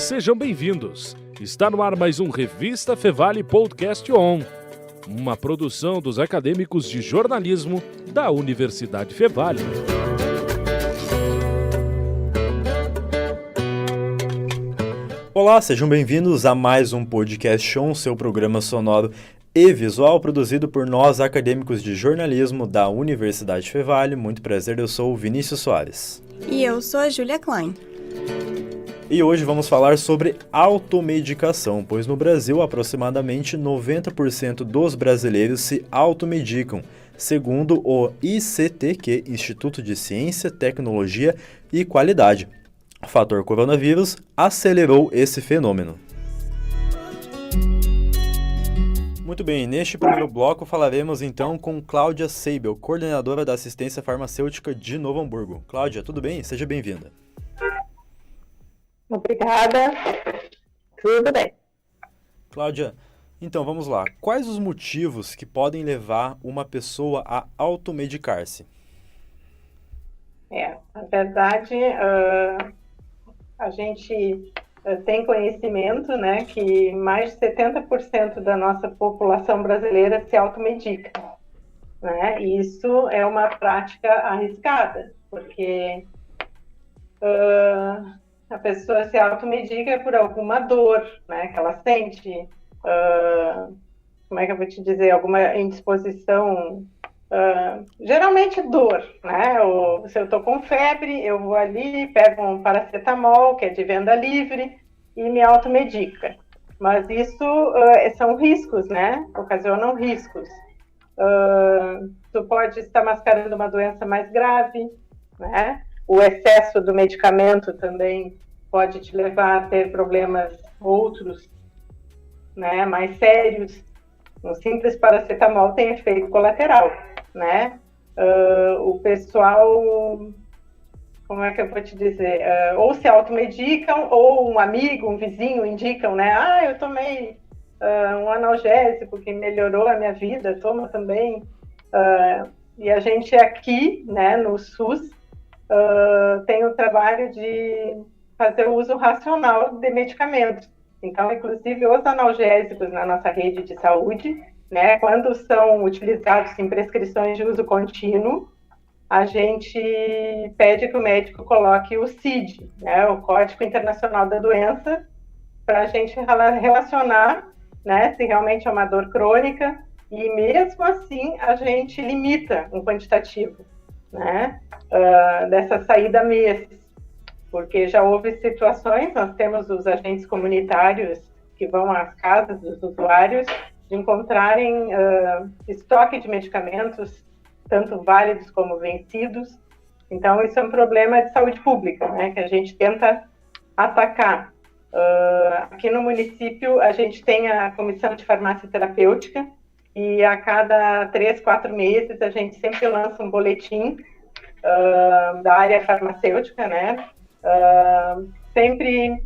Sejam bem-vindos. Está no ar mais um Revista Fevale Podcast On, uma produção dos acadêmicos de jornalismo da Universidade Fevale. Olá, sejam bem-vindos a mais um Podcast On, seu programa sonoro e visual produzido por nós, acadêmicos de jornalismo da Universidade Fevale. Muito prazer, eu sou o Vinícius Soares. E eu sou a Júlia Klein. E hoje vamos falar sobre automedicação, pois no Brasil aproximadamente 90% dos brasileiros se automedicam, segundo o ICTQ, Instituto de Ciência, Tecnologia e Qualidade. O fator coronavírus acelerou esse fenômeno. Muito bem, neste primeiro bloco falaremos então com Cláudia Seibel, coordenadora da assistência farmacêutica de Novo Hamburgo. Cláudia, tudo bem? Seja bem-vinda. Obrigada. Tudo bem. Cláudia, então vamos lá. Quais os motivos que podem levar uma pessoa a automedicar-se? Na verdade, a gente tem conhecimento, né, que mais de 70% da nossa população brasileira se automedica, né? E isso é uma prática arriscada, porque a pessoa se automedica por alguma dor, né, que ela sente, como é que eu vou te dizer, alguma indisposição, geralmente dor, né, ou se eu estou com febre, eu vou ali, pego um paracetamol, que é de venda livre, e me automedica. Mas isso são riscos, né, ocasionam riscos. Tu pode estar mascarando uma doença mais grave, né? O excesso do medicamento também pode te levar a ter problemas outros, né, mais sérios. Um simples paracetamol tem efeito colateral, né? O pessoal, como é que eu vou te dizer? Ou se automedicam, ou um amigo, um vizinho indicam, né? Eu tomei um analgésico que melhorou a minha vida, toma também. E a gente aqui, né, no SUS, tem o trabalho de fazer o uso racional de medicamentos. Então, inclusive, os analgésicos na nossa rede de saúde, né, quando são utilizados em prescrições de uso contínuo, a gente pede que o médico coloque o CID, né, o Código Internacional da Doença, para a gente relacionar, né, se realmente é uma dor crônica, e mesmo assim a gente limita um quantitativo, né, dessa saída mês, porque já houve situações, nós temos os agentes comunitários que vão às casas dos usuários, de encontrarem estoque de medicamentos, tanto válidos como vencidos. Então, isso é um problema de saúde pública, né, que a gente tenta atacar. Aqui no município, a gente tem a Comissão de Farmácia Terapêutica, e a cada 3, 4 meses, a gente sempre lança um boletim da área farmacêutica, né, sempre,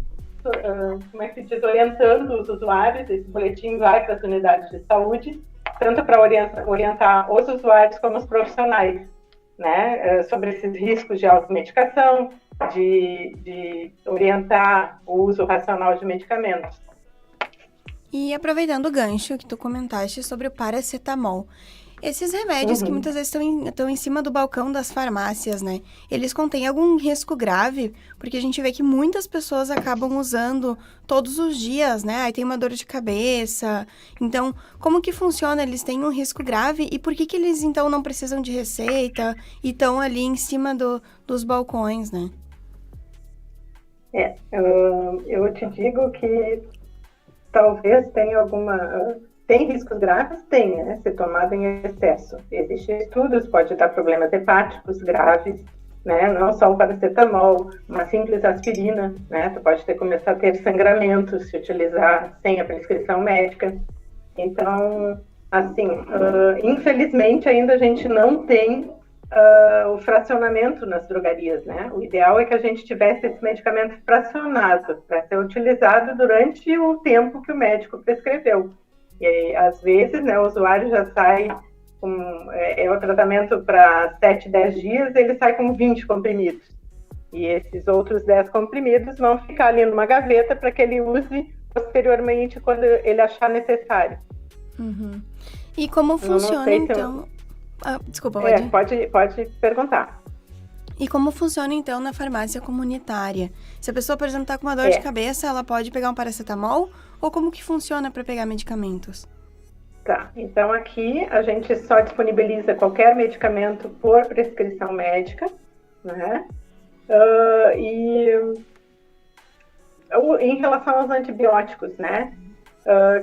como é que se diz, orientando os usuários. Esse boletim vai para as unidades de saúde, tanto para orientar os usuários como os profissionais, né, sobre esses riscos de automedicação, de orientar o uso racional de medicamentos. E aproveitando o gancho que tu comentaste sobre o paracetamol, esses remédios que muitas vezes estão em cima do balcão das farmácias, né? Eles contêm algum risco grave? Porque a gente vê que muitas pessoas acabam usando todos os dias, né? Aí tem uma dor de cabeça. Então, como que funciona? Eles têm um risco grave? E por que eles, então, não precisam de receita e estão ali em cima dos balcões, né? Eu te digo que talvez tenha tem riscos graves? Tem, né? Se tomado em excesso. Existem estudos, pode dar problemas hepáticos graves, né? Não só o paracetamol, uma simples aspirina, né? Tu pode começar a ter sangramento se utilizar sem a prescrição médica. Então, assim, infelizmente ainda a gente não tem o fracionamento nas drogarias, né? O ideal é que a gente tivesse esse medicamento fracionado para ser utilizado durante o tempo que o médico prescreveu. E aí, às vezes, né, o usuário já sai com o tratamento para 7, 10 dias, ele sai com 20 comprimidos. E esses outros 10 comprimidos vão ficar ali numa gaveta para que ele use posteriormente quando ele achar necessário. Uhum. E como funciona, então... desculpa, pode perguntar. E como funciona, então, na farmácia comunitária? Se a pessoa, por exemplo, está com uma dor de cabeça, ela pode pegar um paracetamol? Ou como que funciona para pegar medicamentos? Tá, então aqui a gente só disponibiliza qualquer medicamento por prescrição médica, né? E em relação aos antibióticos, né?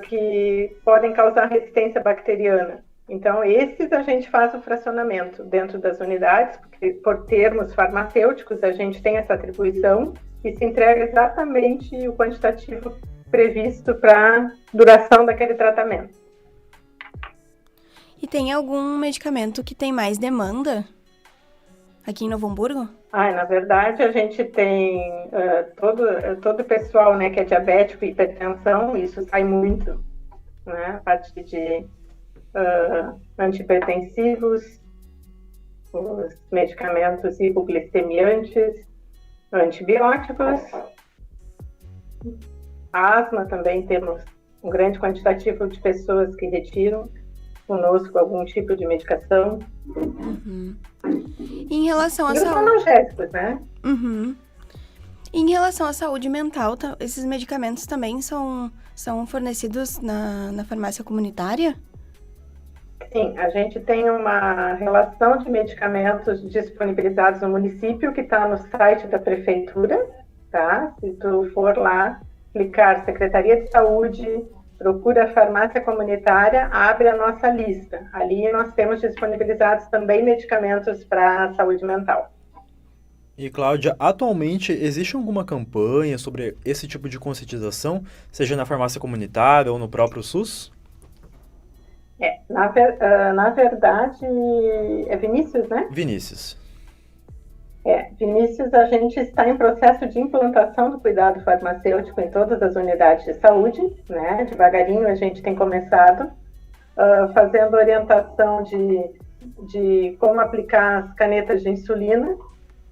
Que podem causar resistência bacteriana. Então, esses a gente faz o fracionamento dentro das unidades, porque por termos farmacêuticos a gente tem essa atribuição e se entrega exatamente o quantitativo previsto para a duração daquele tratamento. E tem algum medicamento que tem mais demanda aqui em Novo Hamburgo? Na verdade, a gente tem todo o pessoal, né, que é diabético e hipertensão, isso sai muito, né, a partir de antihipertensivos, os medicamentos hipoglicemiantes, antibióticos, asma também temos um grande quantitativo de pessoas que retiram conosco algum tipo de medicação. Uhum. Em relação à saúde... analgésicos, né? Uhum. Em relação à saúde mental, esses medicamentos também são fornecidos na farmácia comunitária? Sim, a gente tem uma relação de medicamentos disponibilizados no município que está no site da prefeitura, tá? Se tu for lá, clicar Secretaria de Saúde, procura a farmácia comunitária, abre a nossa lista. Ali nós temos disponibilizados também medicamentos para a saúde mental. E, Cláudia, atualmente existe alguma campanha sobre esse tipo de conscientização, seja na farmácia comunitária ou no próprio SUS? Na verdade, é Vinícius, né? Vinícius. Vinícius, a gente está em processo de implantação do cuidado farmacêutico em todas as unidades de saúde, né? Devagarinho a gente tem começado, fazendo orientação de como aplicar as canetas de insulina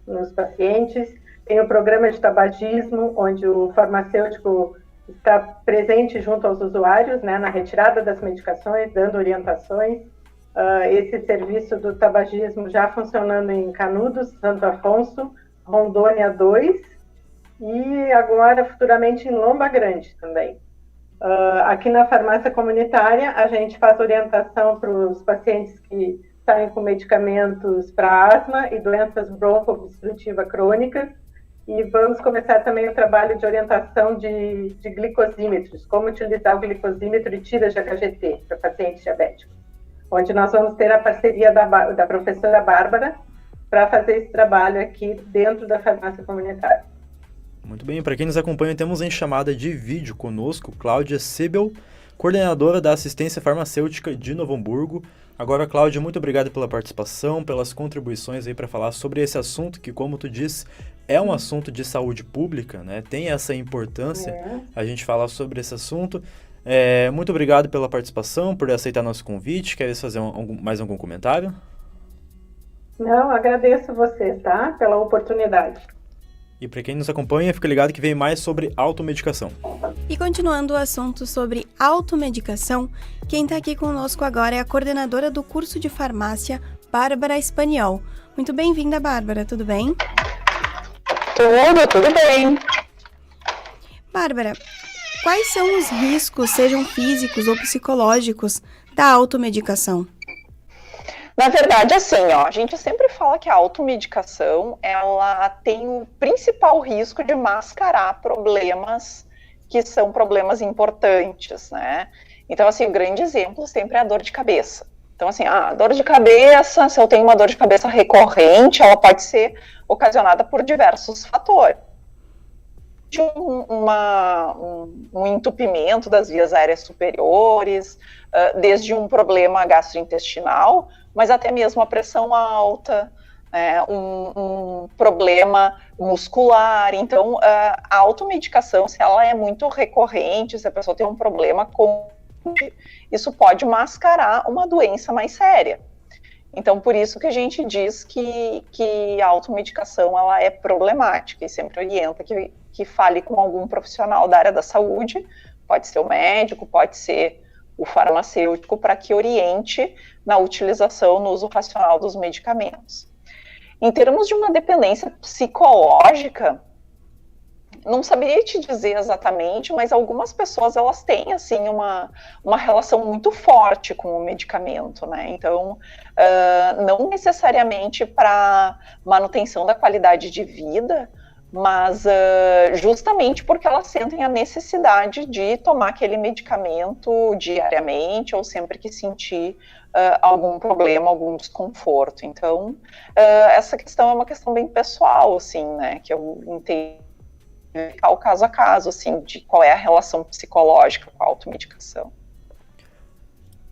nos pacientes. Tem o programa de tabagismo, onde o farmacêutico está presente junto aos usuários, né, na retirada das medicações, dando orientações. Esse serviço do tabagismo já funcionando em Canudos, Santo Afonso, Rondônia 2 e agora futuramente em Lomba Grande também. Aqui na farmácia comunitária a gente faz orientação para os pacientes que saem com medicamentos para asma e doenças broncoobstrutivas crônicas e vamos começar também o trabalho de orientação de glicosímetros, como utilizar o glicosímetro e tiras de HGT para pacientes diabéticos, onde nós vamos ter a parceria da professora Bárbara para fazer esse trabalho aqui dentro da farmácia comunitária. Muito bem, para quem nos acompanha, temos em chamada de vídeo conosco Cláudia Sebel, coordenadora da assistência farmacêutica de Novo Hamburgo. Agora, Cláudia, muito obrigado pela participação, pelas contribuições aí para falar sobre esse assunto que, como tu disse, é um assunto de saúde pública, né? Tem essa importância a gente falar sobre esse assunto. Muito obrigado pela participação, por aceitar nosso convite. Queres fazer mais algum comentário? Não, agradeço você, tá? Pela oportunidade. E para quem nos acompanha, fica ligado que vem mais sobre automedicação. E continuando o assunto sobre automedicação, quem está aqui conosco agora é a coordenadora do curso de farmácia, Bárbara Espanhol. Muito bem-vinda, Bárbara, tudo bem? Tudo bem. Bárbara, quais são os riscos, sejam físicos ou psicológicos, da automedicação? Na verdade, assim, a gente sempre fala que a automedicação, ela tem o principal risco de mascarar problemas que são problemas importantes, né? Então, assim, o grande exemplo sempre é a dor de cabeça. Então, assim, a dor de cabeça, se eu tenho uma dor de cabeça recorrente, ela pode ser ocasionada por diversos fatores. Um entupimento das vias aéreas superiores, desde um problema gastrointestinal, mas até mesmo a pressão alta, um problema muscular. Então, a automedicação, se ela é muito recorrente, se a pessoa tem um problema isso pode mascarar uma doença mais séria. Então, por isso que a gente diz que a automedicação ela é problemática e sempre orienta que fale com algum profissional da área da saúde, pode ser o médico, pode ser o farmacêutico, para que oriente na utilização, no uso racional dos medicamentos. Em termos de uma dependência psicológica, não saberia te dizer exatamente, mas algumas pessoas elas têm assim uma relação muito forte com o medicamento, né? Então, não necessariamente para manutenção da qualidade de vida, mas justamente porque elas sentem a necessidade de tomar aquele medicamento diariamente ou sempre que sentir algum problema, algum desconforto. Então, essa questão é uma questão bem pessoal, assim, né? Que eu entendo o caso a caso, assim, de qual é a relação psicológica com a automedicação.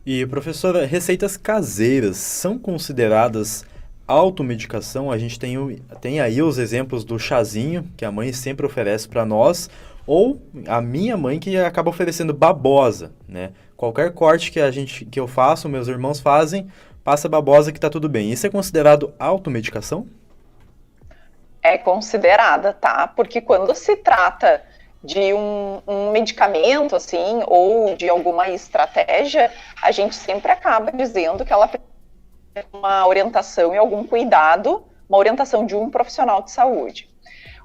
E, professora, receitas caseiras são consideradas automedicação? A gente tem aí os exemplos do chazinho, que a mãe sempre oferece para nós, ou a minha mãe que acaba oferecendo babosa, né? Qualquer corte que eu faço, meus irmãos fazem, passa babosa que tá tudo bem. Isso é considerado automedicação? É considerada, tá? Porque quando se trata de um medicamento, assim, ou de alguma estratégia, a gente sempre acaba dizendo que ela precisa de uma orientação e algum cuidado, uma orientação de um profissional de saúde.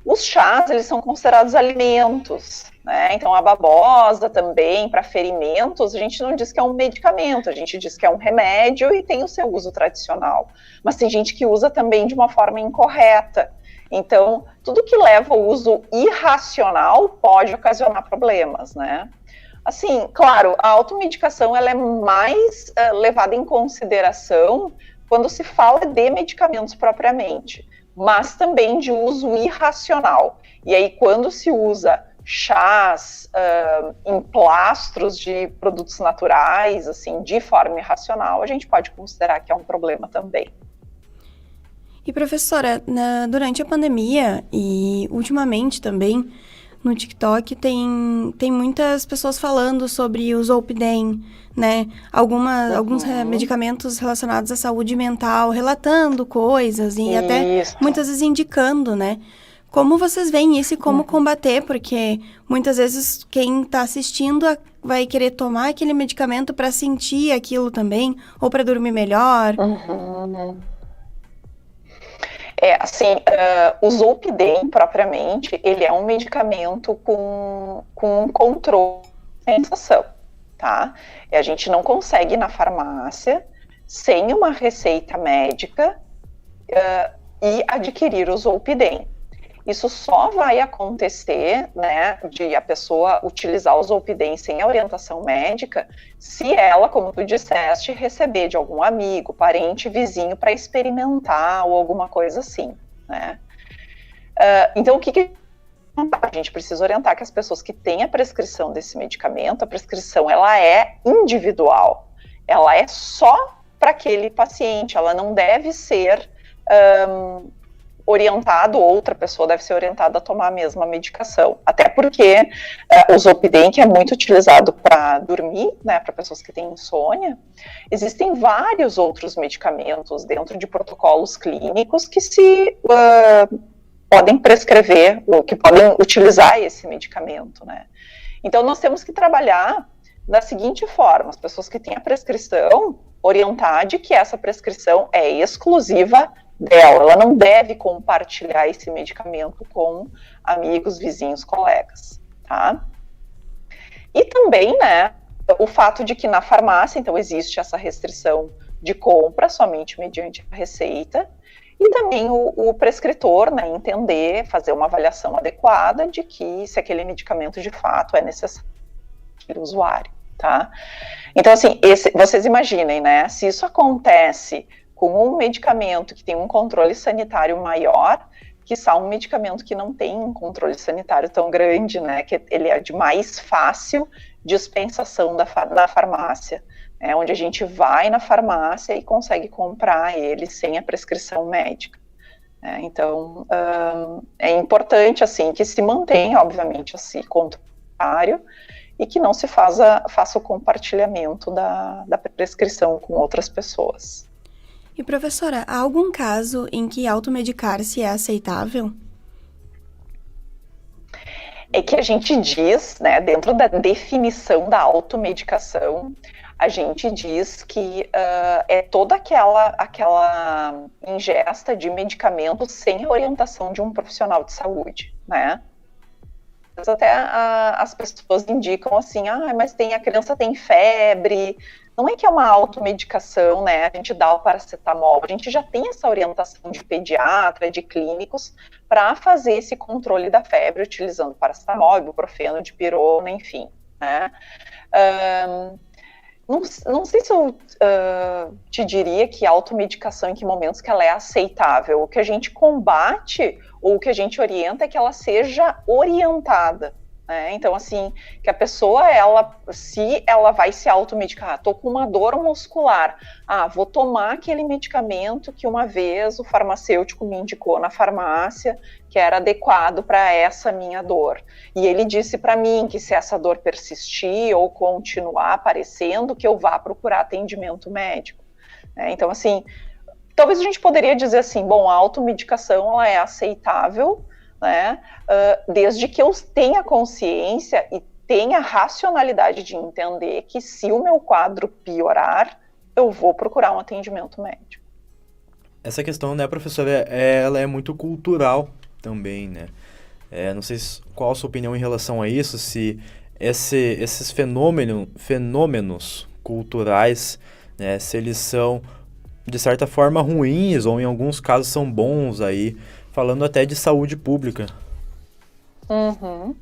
Os chás, eles são considerados alimentos, né? Então, a babosa também, para ferimentos, a gente não diz que é um medicamento, a gente diz que é um remédio e tem o seu uso tradicional. Mas tem gente que usa também de uma forma incorreta. Então, tudo que leva ao uso irracional pode ocasionar problemas, né? Assim, claro, a automedicação ela é mais levada em consideração quando se fala de medicamentos propriamente, mas também de uso irracional. E aí, quando se usa chás, emplastros de produtos naturais, assim, de forma irracional, a gente pode considerar que é um problema também. E, professora, durante a pandemia e ultimamente também, no TikTok tem muitas pessoas falando sobre o Zolpidem, né? Alguns medicamentos relacionados à saúde mental, relatando coisas e até muitas vezes indicando, né? Como vocês veem isso e como combater? Porque muitas vezes quem está assistindo vai querer tomar aquele medicamento para sentir aquilo também, ou para dormir melhor. O Zolpidem, propriamente, ele é um medicamento com controle de sensação, tá? A gente não consegue ir na farmácia, sem uma receita médica, e adquirir o Zolpidem. Isso só vai acontecer, né, de a pessoa utilizar o Zolpidem sem a orientação médica, se ela, como tu disseste, receber de algum amigo, parente, vizinho para experimentar ou alguma coisa assim, né? Então, o que a gente precisa orientar que as pessoas que têm a prescrição desse medicamento, a prescrição ela é individual, ela é só para aquele paciente, ela não deve ser orientado, outra pessoa deve ser orientada a tomar a mesma medicação. Até porque o Zolpidem, que é muito utilizado para dormir, né, para pessoas que têm insônia, existem vários outros medicamentos dentro de protocolos clínicos que se podem prescrever, ou que podem utilizar esse medicamento, né. Então, nós temos que trabalhar da seguinte forma: as pessoas que têm a prescrição, orientar de que essa prescrição é exclusiva dela, ela não deve compartilhar esse medicamento com amigos, vizinhos, colegas, tá? E também, né, o fato de que na farmácia, então, existe essa restrição de compra somente mediante a receita, e também o prescritor, né, entender, fazer uma avaliação adequada de que se aquele medicamento de fato é necessário para o usuário, tá? Então, assim, vocês imaginem, né, se isso acontece com um medicamento que tem um controle sanitário maior, quiçá um medicamento que não tem um controle sanitário tão grande, né, que ele é de mais fácil dispensação na farmácia, né, onde a gente vai na farmácia e consegue comprar ele sem a prescrição médica. Então, é importante, assim, que se mantenha, obviamente, esse controle e que não se faça o compartilhamento da prescrição com outras pessoas. E professora, há algum caso em que automedicar-se é aceitável? É que a gente diz, né, dentro da definição da automedicação, a gente diz que é toda aquela ingesta de medicamentos sem a orientação de um profissional de saúde, né? Até as pessoas indicam assim, mas a criança tem febre. Não é que é uma automedicação, né? A gente dá o paracetamol, a gente já tem essa orientação de pediatra, de clínicos, para fazer esse controle da febre, utilizando paracetamol, ibuprofeno, dipirona, enfim, né? Não sei se eu te diria que a automedicação, em que momentos que ela é aceitável. O que a gente combate, ou o que a gente orienta, é que ela seja orientada. Então, assim, que a pessoa, se ela vai se automedicar, tô com uma dor muscular, vou tomar aquele medicamento que uma vez o farmacêutico me indicou na farmácia, que era adequado para essa minha dor. E ele disse para mim que se essa dor persistir ou continuar aparecendo, que eu vá procurar atendimento médico. Então, assim, talvez a gente poderia dizer assim, bom, a automedicação, ela é aceitável, né, desde que eu tenha consciência e tenha racionalidade de entender que se o meu quadro piorar, eu vou procurar um atendimento médico. Essa questão, né, professora, ela é muito cultural também, né? Não sei qual a sua opinião em relação a isso, se esses fenômenos culturais, né, se eles são, de certa forma, ruins ou em alguns casos são bons aí, falando até de saúde pública. Uhum.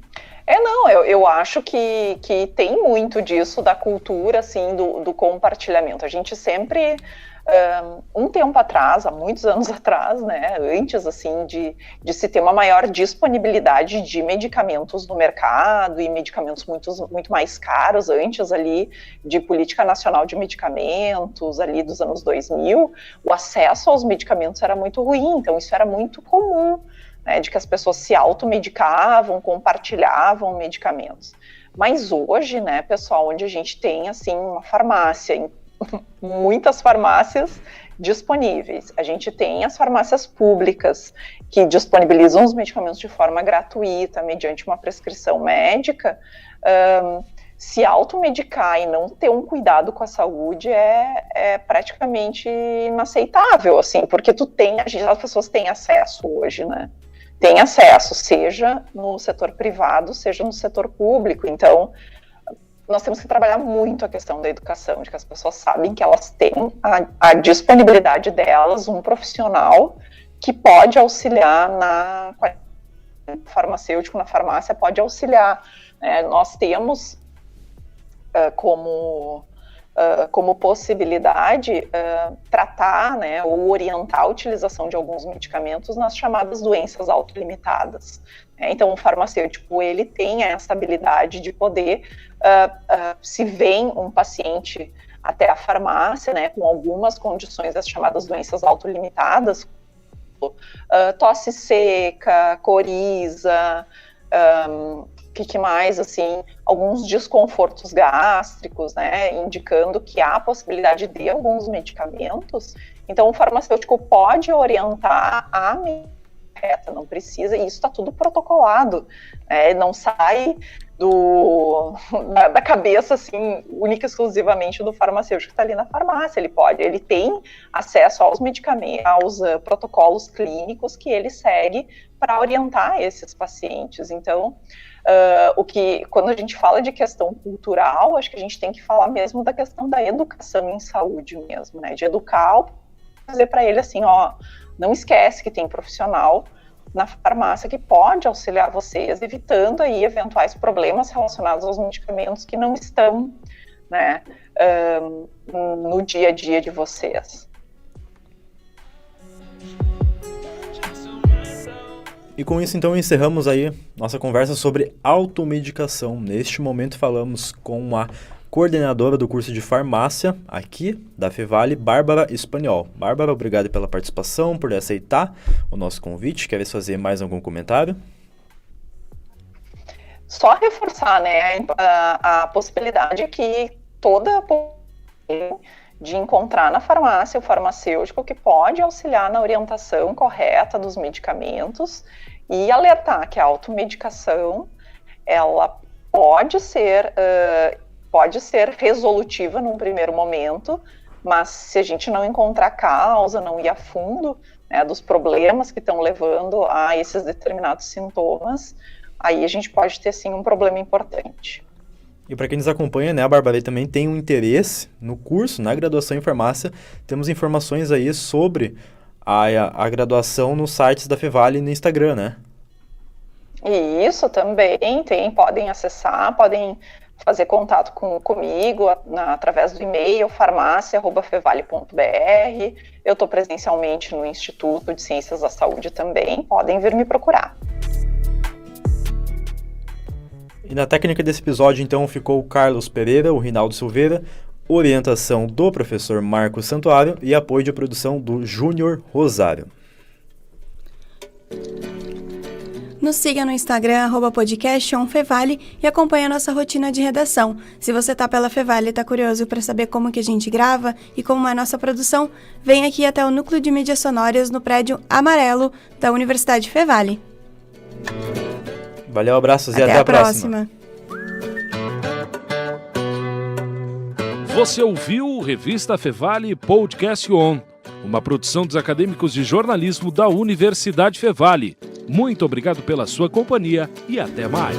Eu acho que tem muito disso da cultura, assim, do compartilhamento. A gente sempre, um tempo atrás, há muitos anos atrás, né, antes, assim, de se ter uma maior disponibilidade de medicamentos no mercado e medicamentos muito mais caros, antes ali de política nacional de medicamentos, ali dos anos 2000, o acesso aos medicamentos era muito ruim, então isso era muito comum, né, de que as pessoas se automedicavam, compartilhavam medicamentos. Mas hoje, né, pessoal, onde a gente tem, assim, uma farmácia, muitas farmácias disponíveis, a gente tem as farmácias públicas que disponibilizam os medicamentos de forma gratuita, mediante uma prescrição médica, se automedicar e não ter um cuidado com a saúde é praticamente inaceitável, assim, porque as pessoas têm acesso hoje, né? Tem acesso, seja no setor privado, seja no setor público. Então, nós temos que trabalhar muito a questão da educação, de que as pessoas sabem que elas têm a disponibilidade delas, um profissional que pode auxiliar farmacêutico, na farmácia, pode auxiliar. Nós temos como possibilidade tratar, né, ou orientar a utilização de alguns medicamentos nas chamadas doenças autolimitadas. Então, o farmacêutico, ele tem essa habilidade de poder, se vem um paciente até a farmácia, né, com algumas condições, as chamadas doenças autolimitadas, tosse seca, coriza, que mais, assim, alguns desconfortos gástricos, né, indicando que há a possibilidade de alguns medicamentos. Então, o farmacêutico pode orientar a reta, não precisa, e isso está tudo protocolado, não sai da cabeça, assim, única e exclusivamente do farmacêutico que está ali na farmácia. Ele tem acesso aos medicamentos, aos protocolos clínicos que ele segue para orientar esses pacientes. Então, quando a gente fala de questão cultural, acho que a gente tem que falar mesmo da questão da educação em saúde mesmo, né? De educar, dizer para ele assim, não esquece que tem profissional na farmácia que pode auxiliar vocês, evitando aí eventuais problemas relacionados aos medicamentos que não estão, né, no dia a dia de vocês. E com isso, então, encerramos aí nossa conversa sobre automedicação. Neste momento, falamos com a coordenadora do curso de farmácia aqui da Fevale, Bárbara Espanhol. Bárbara, obrigado pela participação, por aceitar o nosso convite. Queres fazer mais algum comentário? Só reforçar, né, a possibilidade que toda de encontrar na farmácia o farmacêutico que pode auxiliar na orientação correta dos medicamentos e alertar que a automedicação, ela pode ser resolutiva num primeiro momento, mas se a gente não encontrar causa, não ir a fundo, né, dos problemas que estão levando a esses determinados sintomas, aí a gente pode ter, sim, um problema importante. E para quem nos acompanha, né, a Bárbara também tem um interesse no curso, na graduação em farmácia. Temos informações aí sobre a graduação nos sites da Fevale e no Instagram, né? E isso também podem acessar, podem fazer contato comigo através do e-mail farmácia@fevale.br. Eu estou presencialmente no Instituto de Ciências da Saúde também, podem vir me procurar. E na técnica desse episódio, então, ficou o Carlos Pereira, o Rinaldo Silveira, orientação do professor Marcos Santuário e apoio de produção do Júnior Rosário. Nos siga no Instagram, @podcastonfevale e acompanhe a nossa rotina de redação. Se você está pela Fevale e está curioso para saber como que a gente grava e como é a nossa produção, vem aqui até o Núcleo de Mídias Sonoras no prédio amarelo da Universidade Fevale. Valeu, abraços e até a próxima. Você ouviu o Revista Fevale Podcast On, uma produção dos acadêmicos de jornalismo da Universidade Fevale. Muito obrigado pela sua companhia e até mais.